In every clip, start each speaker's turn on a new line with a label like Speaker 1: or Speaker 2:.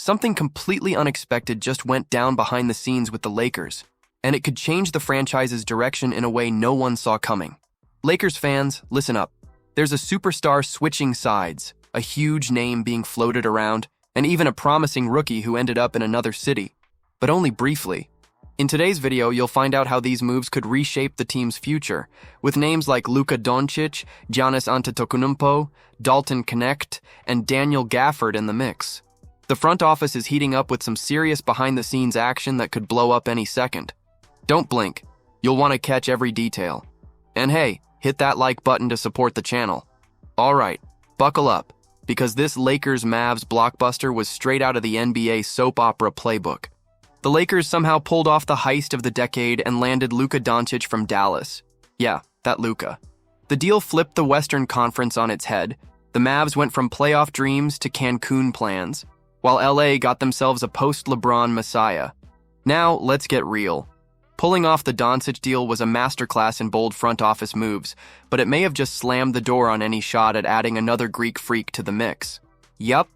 Speaker 1: Something completely unexpected just went down behind the scenes with the Lakers, and it could change the franchise's direction in a way no one saw coming. Lakers fans, listen up. There's a superstar switching sides, a huge name being floated around, and even a promising rookie who ended up in another city, but only briefly. In today's video, you'll find out how these moves could reshape the team's future, with names like Luka Doncic, Giannis Antetokounmpo, Dalton Knecht, and Daniel Gafford in the mix. The front office is heating up with some serious behind-the-scenes action that could blow up any second. Don't blink. You'll want to catch every detail. And hey, hit that like button to support the channel. Alright, buckle up, because this Lakers-Mavs blockbuster was straight out of the NBA soap opera playbook. The Lakers somehow pulled off the heist of the decade and landed Luka Doncic from Dallas. Yeah, that Luka. The deal flipped the Western Conference on its head. The Mavs went from playoff dreams to Cancun plans, while LA got themselves a post-LeBron messiah. Now, let's get real. Pulling off the Doncic deal was a masterclass in bold front office moves, but it may have just slammed the door on any shot at adding another Greek freak to the mix. Yup,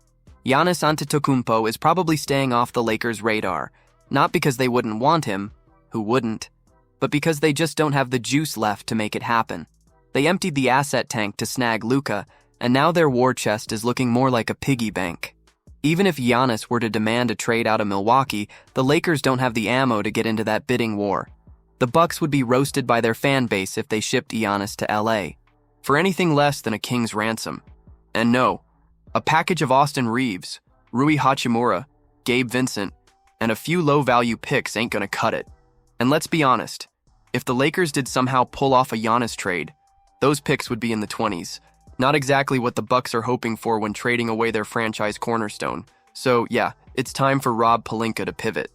Speaker 1: Giannis Antetokounmpo is probably staying off the Lakers' radar. Not because they wouldn't want him, who wouldn't, but because they just don't have the juice left to make it happen. They emptied the asset tank to snag Luka, and now their war chest is looking more like a piggy bank. Even if Giannis were to demand a trade out of Milwaukee, the Lakers don't have the ammo to get into that bidding war. The Bucks would be roasted by their fan base if they shipped Giannis to LA, for anything less than a king's ransom. And no, a package of Austin Reeves, Rui Hachimura, Gabe Vincent, and a few low-value picks ain't gonna cut it. And let's be honest, if the Lakers did somehow pull off a Giannis trade, those picks would be in the 20s. Not exactly what the Bucks are hoping for when trading away their franchise cornerstone. So yeah, it's time for Rob Pelinka to pivot.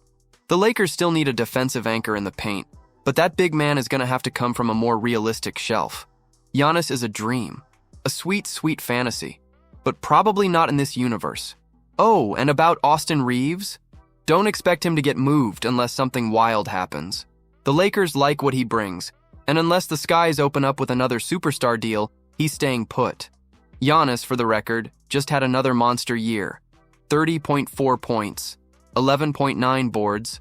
Speaker 1: The Lakers still need a defensive anchor in the paint, but that big man is gonna have to come from a more realistic shelf. Giannis is a dream, a sweet, sweet fantasy, but probably not in this universe. Oh, and about Austin Reeves? Don't expect him to get moved unless something wild happens. The Lakers like what he brings, and unless the skies open up with another superstar deal, he's staying put. Giannis, for the record, just had another monster year. 30.4 points, 11.9 boards,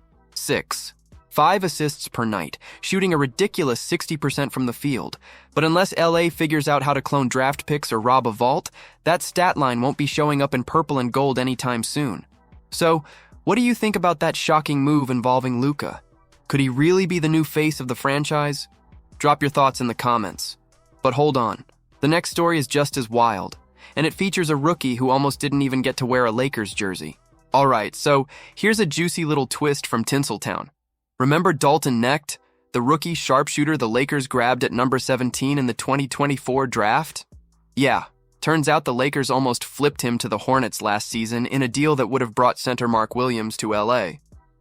Speaker 1: 5 assists per night, shooting a ridiculous 60% from the field. But unless LA figures out how to clone draft picks or rob a vault, that stat line won't be showing up in purple and gold anytime soon. So, what do you think about that shocking move involving Luka? Could he really be the new face of the franchise? Drop your thoughts in the comments. But hold on, the next story is just as wild, and it features a rookie who almost didn't even get to wear a Lakers jersey. Alright, so here's a juicy little twist from Tinseltown. Remember Dalton Knecht, the rookie sharpshooter the Lakers grabbed at number 17 in the 2024 draft? Yeah. Turns out the Lakers almost flipped him to the Hornets last season in a deal that would have brought center Mark Williams to LA.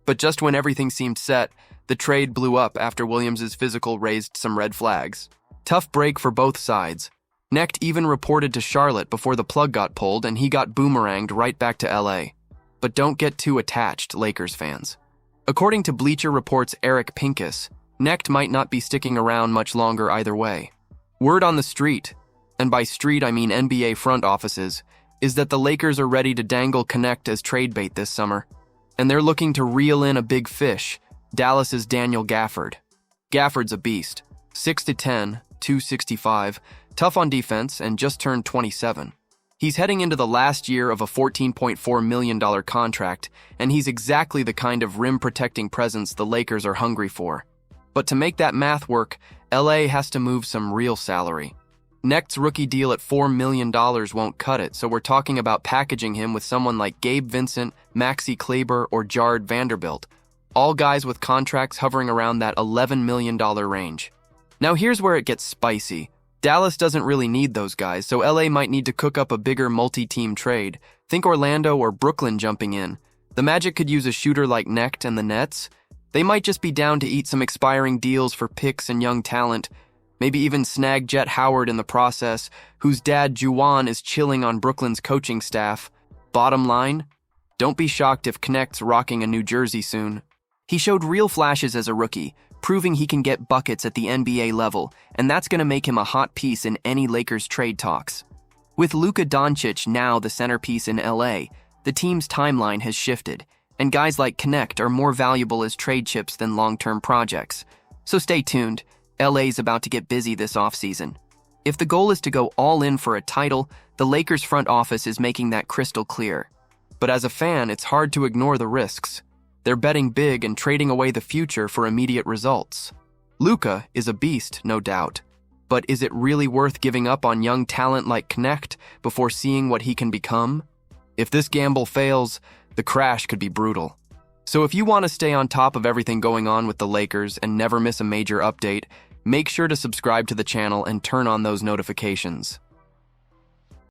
Speaker 1: But just when everything seemed set, the trade blew up after Williams' physical raised some red flags. Tough break for both sides. Knecht even reported to Charlotte before the plug got pulled and he got boomeranged right back to LA. But don't get too attached, Lakers fans. According to Bleacher Report's Eric Pincus, Knecht might not be sticking around much longer either way. Word on the street, and by street I mean NBA front offices, is that the Lakers are ready to dangle Knecht as trade bait this summer. And they're looking to reel in a big fish, Dallas's Daniel Gafford. Gafford's a beast, 6'10", 265, tough on defense, and just turned 27. He's heading into the last year of a $14.4 million contract, and he's exactly the kind of rim-protecting presence the Lakers are hungry for. But to make that math work, LA has to move some real salary. Knecht's rookie deal at $4 million won't cut it, so we're talking about packaging him with someone like Gabe Vincent, Maxi Kleber, or Jared Vanderbilt, all guys with contracts hovering around that $11 million range. Now here's where it gets spicy. Dallas doesn't really need those guys, so LA might need to cook up a bigger multi-team trade. Think Orlando or Brooklyn jumping in. The Magic could use a shooter like Knecht, and the Nets, they might just be down to eat some expiring deals for picks and young talent. Maybe even snag Jet Howard in the process, whose dad Juwan is chilling on Brooklyn's coaching staff. Bottom line, don't be shocked if Knecht's rocking a New Jersey soon. He showed real flashes as a rookie, proving he can get buckets at the NBA level, and that's going to make him a hot piece in any Lakers trade talks. With Luka Doncic now the centerpiece in LA, The team's timeline has shifted, and guys like Knecht are more valuable as trade chips than long-term projects. So stay tuned, LA's about to get busy this offseason. If the goal is to go all in for a title, the Lakers front office is making that crystal clear. But as a fan, it's hard to ignore the risks. They're betting big and trading away the future for immediate results. Luka is a beast, no doubt. But is it really worth giving up on young talent like Knecht before seeing what he can become? If this gamble fails, the crash could be brutal. So if you want to stay on top of everything going on with the Lakers and never miss a major update, make sure to subscribe to the channel and turn on those notifications.